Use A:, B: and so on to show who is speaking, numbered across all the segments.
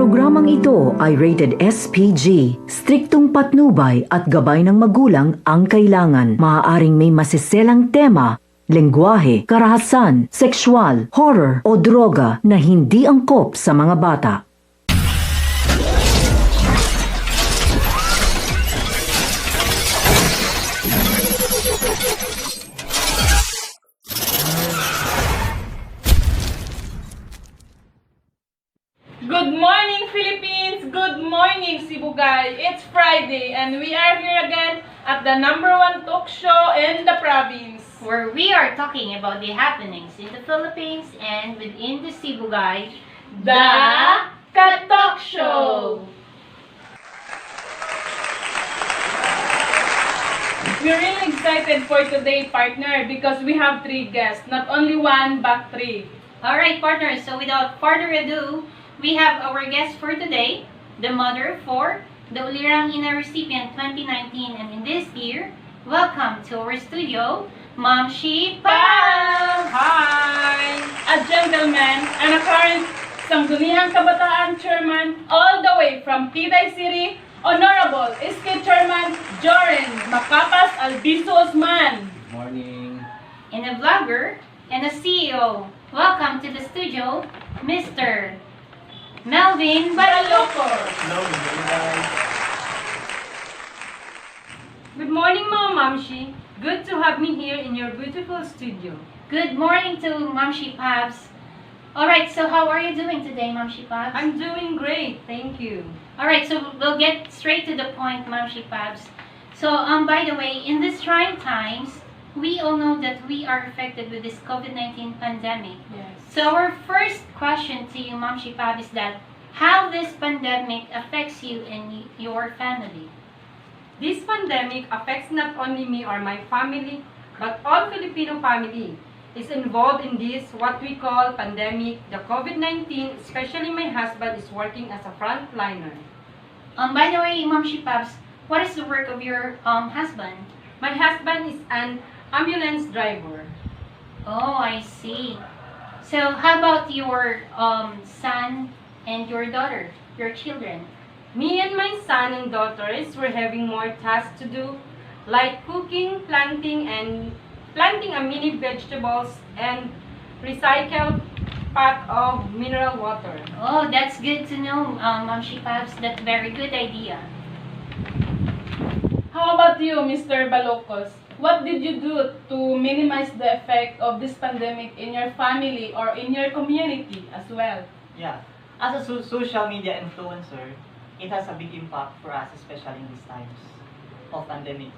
A: Programang ito ay rated SPG. Striktong patnubay at gabay ng magulang ang kailangan. Maaaring may masiselang tema, lengguwahe, karahasan, sexual, horror o droga na hindi angkop sa mga bata.
B: Good morning, Philippines! Good morning, Sibugay! It's Friday and we are here again at the #1 talk show in the province.
C: Where we are talking about the happenings in the Philippines and within the Sibugay,
B: The Katok Show! We're really excited for today, partner, because we have 3 guests. Not only 1, but 3.
C: Alright, partners, so without further ado, we have our guest for today, the mother for the Ulirang Ina recipient 2019, and in this year, welcome to our studio, Ma'am Shi Pam!
B: Hi! A gentleman and a current Sangguniang Kabataan Chairman all the way from Titay City, Honorable SK Chairman Joren Macapas Albiso Osman.
D: Morning.
C: And a vlogger and a CEO. Welcome to the studio, Mr. Melvin
B: Baralocos.
D: Hello, guys.
E: Good morning, Ma'am Mamshi. Good to have me here in your beautiful studio.
C: Good morning to Ma'am Shi Pabs. Alright, so how are you doing today, Ma'am Shi Pabs?
E: I'm doing great, thank you.
C: Alright, so we'll get straight to the point, Ma'am Shi Pabs. So, by the way, in these trying times, we all know that we are affected with this COVID-19 pandemic.
B: Yes.
C: So our first question to you, Ma'am Shi Pab, is that how this pandemic affects you and your family?
E: This pandemic affects not only me or my family, but all Filipino family is involved in this, what we call pandemic, the COVID-19, especially my husband is working as a frontliner.
C: By the way, Ma'am Shi Pabs, what is the work of your husband?
E: My husband is an ambulance driver.
C: Oh, I see. So how about your son and your daughter, your children?
E: Me and my son and daughters were having more tasks to do, like cooking, planting a mini vegetables and recycled pot of mineral water.
C: Oh, that's good to know, Ma'am Shi Pabs. That's very good idea.
B: How about you, Mr. Balocos? What did you do to minimize the effect of this pandemic in your family or in your community as well?
D: Yeah, as a social media influencer, it has a big impact for us, especially in these times of pandemic,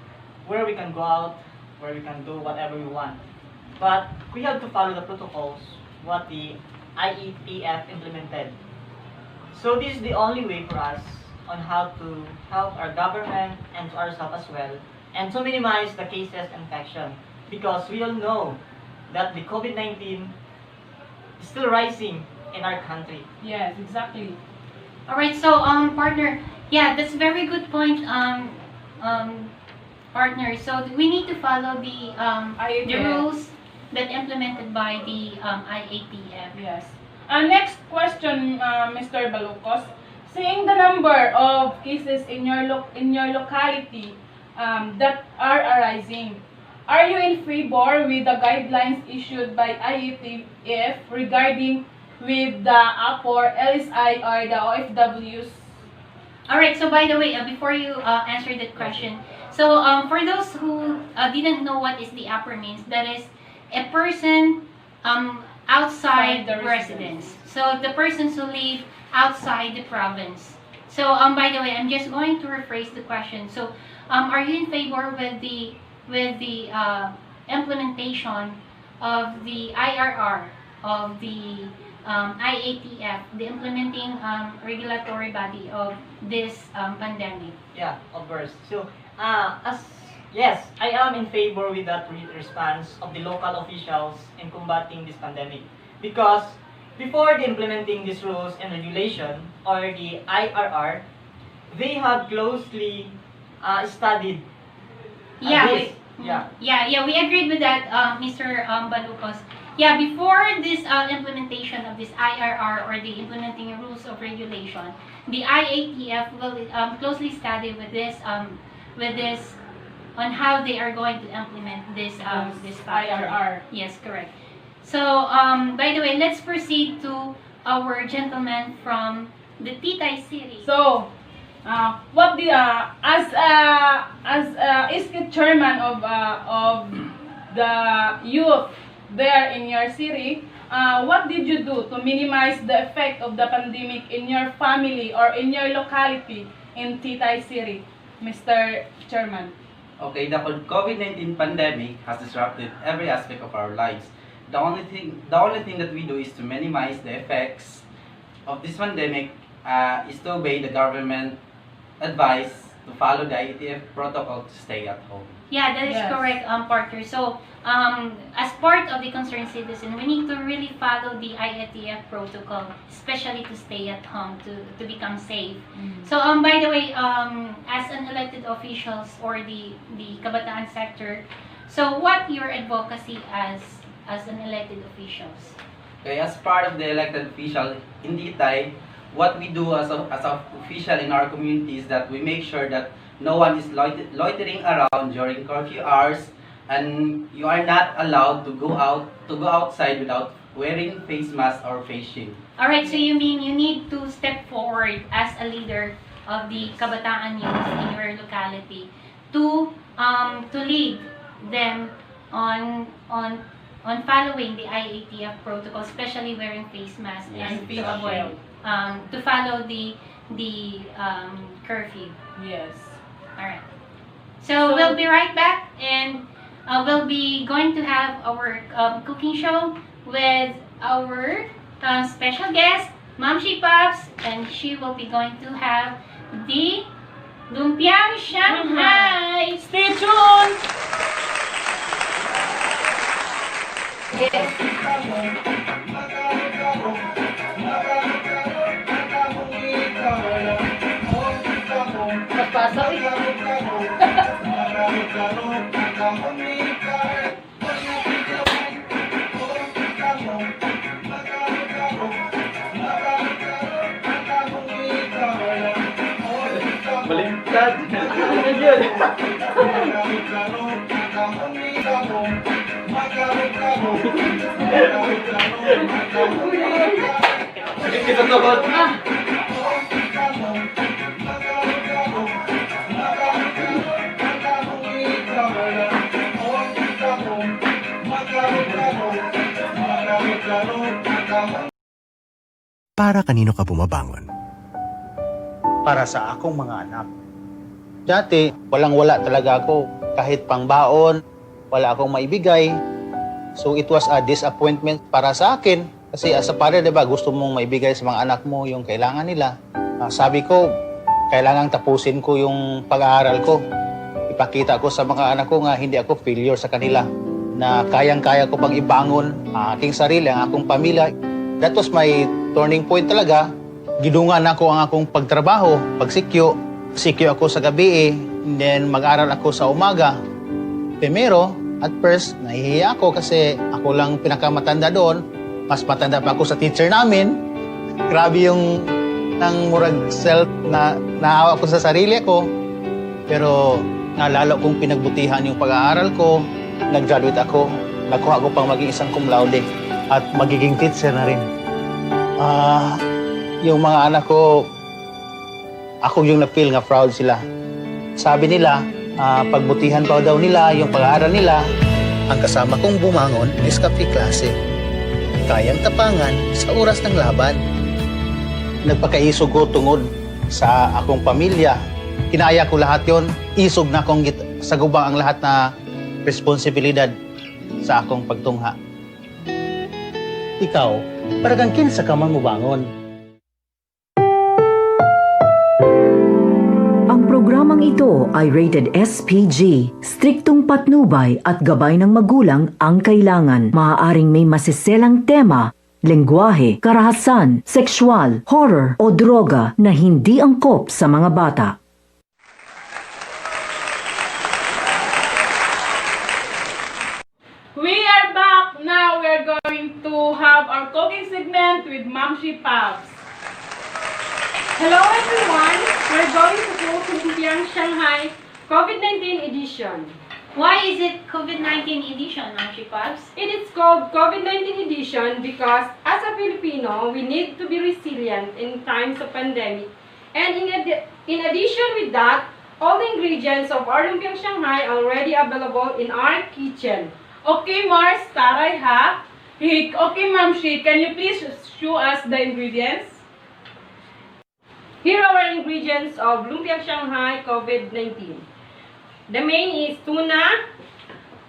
D: where we can go out, where we can do whatever we want. But we have to follow the protocols, what the IETF implemented. So this is the only way for us on how to help our government and ourselves as well, and to minimize the cases infection, because we all know that the COVID-19 is still rising in our country.
B: Yes, exactly.
C: Alright, so partner, yeah, that's a very good point, partner. So we need to follow the
B: IATF.
C: rules that implemented by the IATF.
B: Yes. Next question, Mr. Balocos. Seeing the number of cases in your locality that are arising, are you in favor with the guidelines issued by IATF regarding with the APOR, LSI, or the OFWs?
C: Alright, so by the way, before you answer that question, so for those who didn't know what is the APOR means, that is a person outside
B: the
C: residence. So the persons who live outside the province. So by the way, I'm just going to rephrase the question. So are you in favor with the implementation of the IRR of the IATF, the implementing regulatory body of this pandemic?
D: Yeah, of course. So, yes, I am in favor with that response of the local officials in combating this pandemic, because before the implementing these rules and regulation or the IRR, they have closely studied
C: Yeah,
D: this.
C: we agreed with that, Mr. Balucos. Yeah, before this implementation of this IRR or the implementing rules of regulation, the IATF will closely study with this on how they are going to implement this factor.
B: IRR.
C: Yes, correct. So, by the way, let's proceed to our gentleman from the Titay City.
B: So, what the ISKIT chairman of the youth there in your city, what did you do to minimize the effect of the pandemic in your family or in your locality in Titay City, Mr. Chairman?
F: Okay, the COVID-19 pandemic has disrupted every aspect of our lives. The only thing that we do is to minimize the effects of this pandemic is to obey the government advice to follow the IATF protocol to stay at home.
C: Yeah, that is
B: Yes.
C: correct, Parker. So, as part of the concerned citizen, we need to really follow the IATF protocol, especially to stay at home, to become safe. So, by the way, as an elected officials or the Kabataan sector, so what your advocacy as an elected officials?
F: Okay, as part of the elected official in Titay, what we do as a official in our community is that we make sure that no one is loitering around during curfew hours, and you are not allowed to go outside without wearing face mask or face shield.
C: All right, so you mean you need to step forward as a leader of the Kabataan youth in your locality to lead them on following the IATF protocol, especially wearing face masks
F: Yes.
C: and
B: Face
C: to avoid to follow the curfew.
B: Yes.
C: All right. So we'll be right back, and we'll be going to have our cooking show with our special guest, Mamshi Pops, and she will be going to have the Lumpiang Shanghai.
B: Stay tuned!
F: Baliktad! Kita tawag.
G: Para kanino ka bumabangon?
H: Para sa akong mga anak. Dati, walang-wala talaga ako. Kahit pangbaon, wala akong maibigay. So it was a disappointment para sa akin. Kasi as a father, diba, gusto mong maibigay sa mga anak mo yung kailangan nila. Sabi ko, kailangang tapusin ko yung pag-aaral ko. Ipakita ko sa mga anak ko nga hindi ako failure sa kanila. Na kayang-kaya ko pang ibangon ang aking sarili, ang akong pamilya. That was my turning point talaga. Gidungan ako ang akong pagtrabaho, pagsikyo. Sikyo ako sa gabi and then mag-aral ako sa umaga. Primero, at first, nahihiya ako kasi ako lang pinakamatanda doon. Mas matanda pa ako sa teacher namin. Grabe yung nang murag self na naawa ko sa sarili ko. Pero nalalo kong pinagbutihan yung pag-aaral ko. Nag-graduate ako. Nakuha ko pang maging isang cum laude at magiging teacher na rin. Yung mga anak ko, ako yung na-feel nga proud sila. Sabi nila, pagbutihan pa daw nila yung pag-aaral nila. Ang kasama kong bumangon is kape klase. Kayang tapangan sa oras ng laban. Nagpakaisog ko tungod sa akong pamilya. Kinaya ko lahat yon. Isog na akong sagubang ang lahat na responsibilidad sa akong pagtungha. Ikaw, paragang kinsa ka man mubangon.
A: Ang programang ito ay rated SPG. Striktong patnubay at gabay ng magulang ang kailangan. Maaaring may masiselang tema, lengguwahe, karahasan, sexual, horror o droga na hindi angkop sa mga bata.
B: We are back now. We're going going to have our cooking segment with Mamshi Pabs.
E: Hello everyone! We're going to cook Lumpiang Shanghai COVID-19 edition.
C: Why is it COVID-19 edition, Mamshi Pops?
E: It is called COVID-19 edition because as a Filipino, we need to be resilient in times of pandemic. And in addition with that, all the ingredients of our Lumpiang Shanghai are already available in our kitchen.
B: Okay, Mars, taray ha? Okay, Mamshi, can you please show us the ingredients?
E: Here are our ingredients of Lumpiang Shanghai COVID-19. The main is tuna,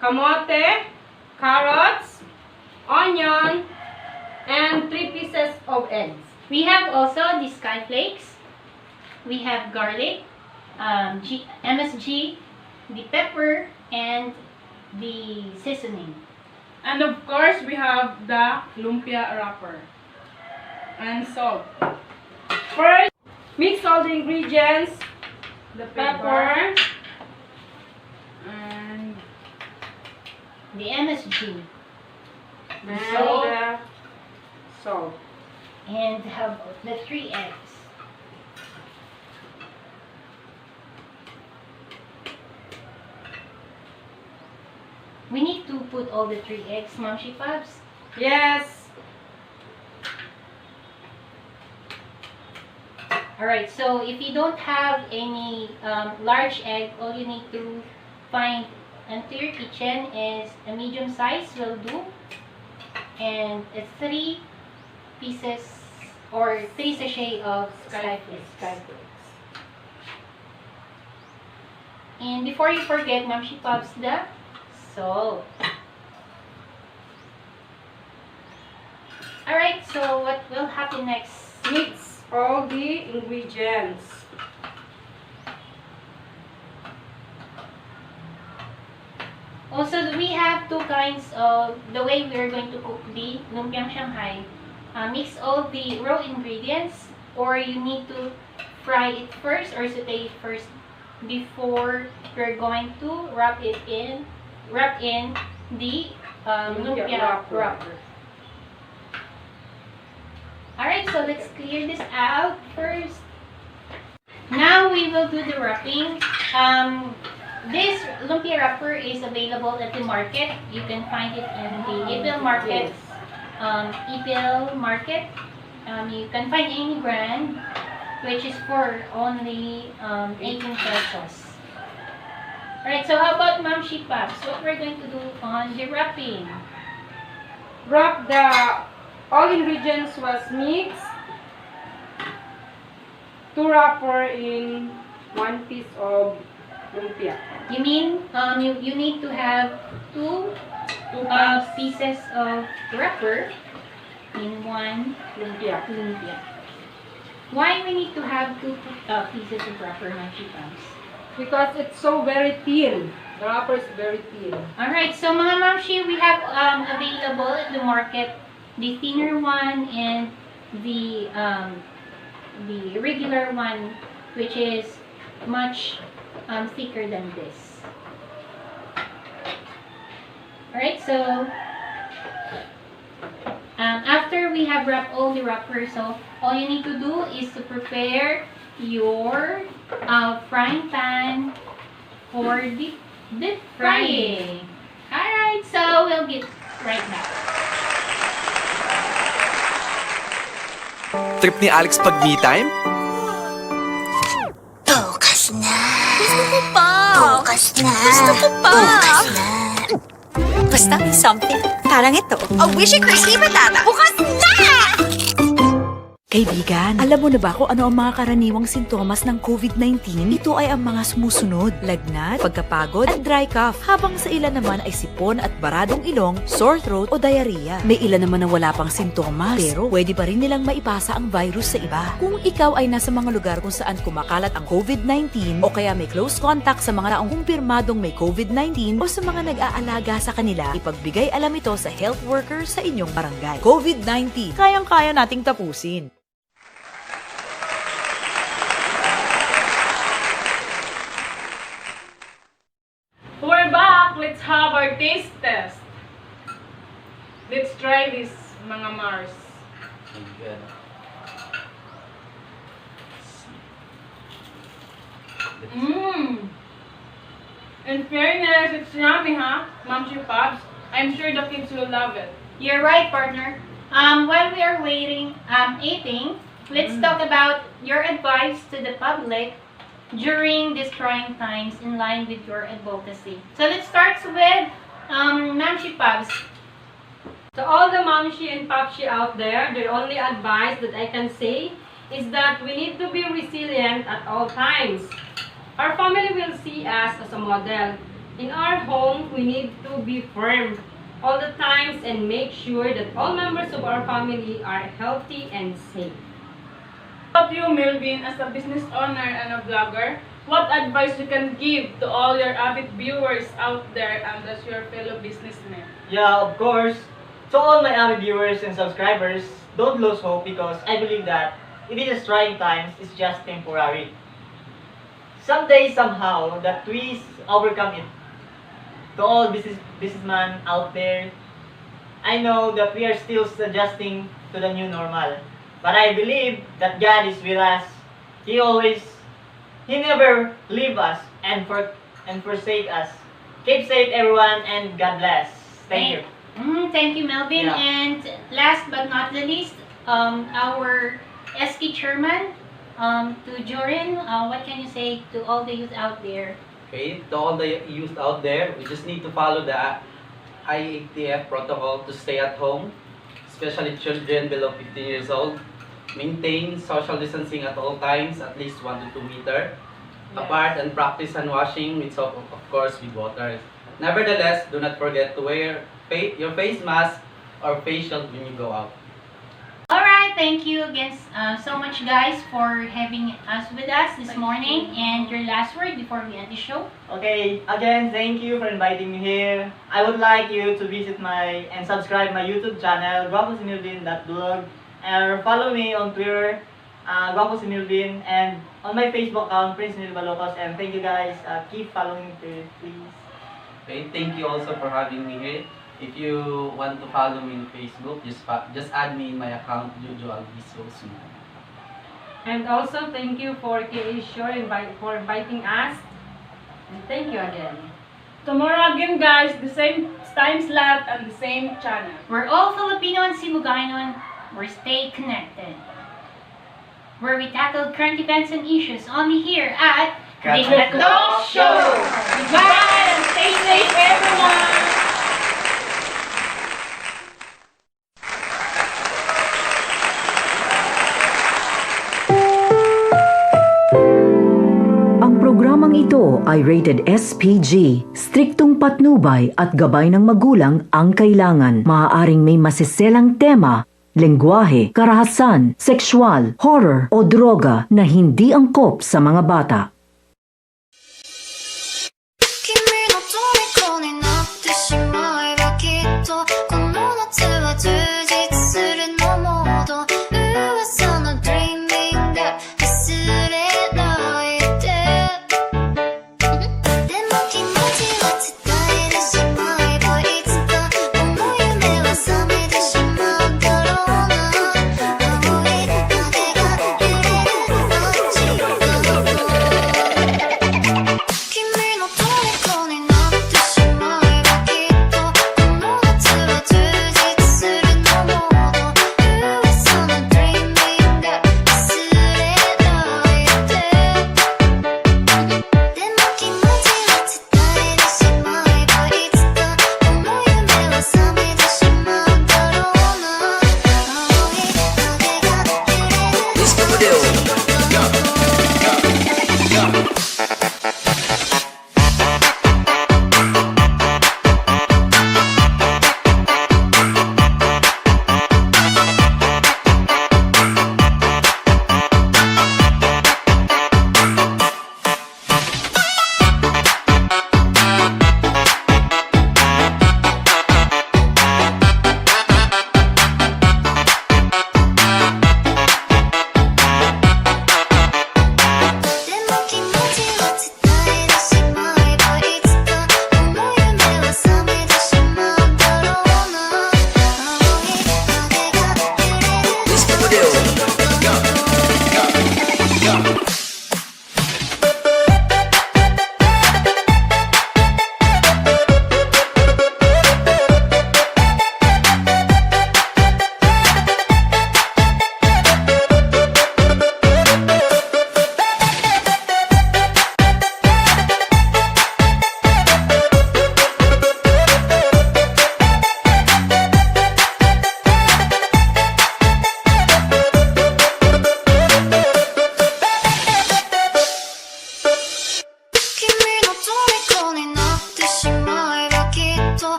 E: kamote, carrots, onion, and 3 pieces of eggs.
C: We have also the sky flakes. We have garlic, MSG, the pepper, and the seasoning.
B: And of course, we have the lumpia wrapper and salt.
E: First, mix all the ingredients,
B: The
E: pepper,
B: and
C: The MSG.
E: and
B: salt.
E: salt.
C: And have the 3 eggs. We need to put all the 3 eggs, Mamshi Pops.
E: Yes.
C: Alright, so if you don't have any large egg, all you need to find into your kitchen is a medium size will do. And it's 3 pieces or 3 sachet of sky flakes. And before you forget, Mamshi Pops, the salt. Alright, so what will happen next?
E: Mix all the ingredients.
C: Also, we have 2 kinds of the way we are going to cook the Lumpiang Shanghai. Mix all the raw ingredients, or you need to fry it first or saute it first before we're going to wrap in the lumpia wrapper. Alright, so let's clear this out first. Now we will do the wrapping. This lumpia wrapper is available at the market. You can find it in the Ipil Market. Ipil Market. You can find any brand, which is for only 18 pesos. Alright, so how about Mamshi Pops? What we're going to do on the wrapping?
E: Wrap all ingredients was mixed. 2 wrapper in 1 piece of lumpia.
C: You mean you need to have 2 pieces of wrapper in 1 lumpia. Why we need to have 2 pieces of wrapper, Mamshi Pops?
E: Because it's so very thin. The wrapper is very thin.
C: Alright, so mga Mamshi, we have available at the market the thinner one and the regular one, which is much thicker than this. Alright, so after we have wrapped all the wrappers, so all you need to do is to prepare your frying pan for the frying. Alright, so we'll get right back.
I: Trip ni Alex pag me time?
J: Bukas na. Gusto ko pa. Bukas na. Gusto ko pa. Bukas na. Basta may something. Parang ito. A wishy crispy patata. Bukas na!
K: Kaibigan, alam mo na ba kung ano ang mga karaniwang sintomas ng COVID-19? Ito ay ang mga sumusunod: lagnat, pagkapagod, at dry cough. Habang sa ilan naman ay sipon at baradong ilong, sore throat o diarrhea. May ilan naman na wala pang sintomas, pero pwede pa rin nilang maipasa ang virus sa iba. Kung ikaw ay nasa mga lugar kung saan kumakalat ang COVID-19 o kaya may close contact sa mga taong kumpirmadong may COVID-19 o sa mga nag-aalaga sa kanila, ipagbigay alam ito sa health worker sa inyong barangay. COVID-19, kayang-kaya nating tapusin.
B: we're back. Let's have our taste test. Let's try this, mga Mars. Mmm. In fairness, it's yummy, huh? Momsy Pops. I'm sure the kids will love it.
C: You're right, partner. While we are eating, let's talk about your advice to the public during these trying times in line with your advocacy. So let's start with Mamshi Pops.
E: To all the Mamshi and Papshi out there, the only advice that I can say is that we need to be resilient at all times. Our family will see us as a model. In our home, we need to be firm all the times and make sure that all members of our family are healthy and safe.
B: What about you, Melvin, as a business owner and a vlogger? What advice you can give to all your avid viewers out there and as your fellow businessmen?
D: Yeah, of course. To all my avid viewers and subscribers, don't lose hope because I believe that it is trying times, it's just temporary. Someday, somehow, that we overcome it. To all businessmen out there, I know that we are still adjusting to the new normal. But I believe that God is with us. He never leave us and forsake us. Keep safe, everyone, and God bless. Thank you.
C: Thank you, Melvin.
D: Yeah.
C: And last but not the least, our SK chairman, to Jorin, what can you say to all the youth out there?
F: Okay, to all the youth out there, we just need to follow the IATF protocol to stay at home, especially children below 15 years old. Maintain social distancing at all times, at least 1 to 2 meters apart, and practice hand washing with soap, of course, with water. Nevertheless, do not forget to wear your face mask or face shield when you go out.
C: Alright, thank you again so much, guys, for having us with us this morning. And your last word before we end the show?
D: Okay, again, thank you for inviting me here. I would like you to visit and subscribe my YouTube channel, guaposimilvin.blog, and follow me on Twitter, guaposimilvin, and on my Facebook account, Prince Nil Balocos. And thank you guys. Keep following me, please.
F: Okay, thank you also for having me here. If you want to follow me on Facebook, just add me in my account, Jojo Alviso.
E: And also, thank you for KA Shore for inviting us. And thank you again.
B: Tomorrow again, guys, the same time slot and the same channel.
C: We're all Filipino and Simugainon. We're Stay Connected, where we tackle current events and issues only here at The Talk Show. Goodbye and stay safe, everyone.
A: Ang programang ito ay rated SPG. Striktong patnubay at gabay ng magulang ang kailangan. Maaaring may masiselang tema, lengguwahe, karahasan, sexual, horror o droga na hindi angkop sa mga bata.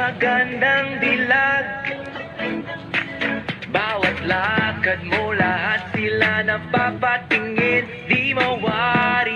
L: magandang dilag. Bawat lakad mo, lahat sila napapatingin. Di mawari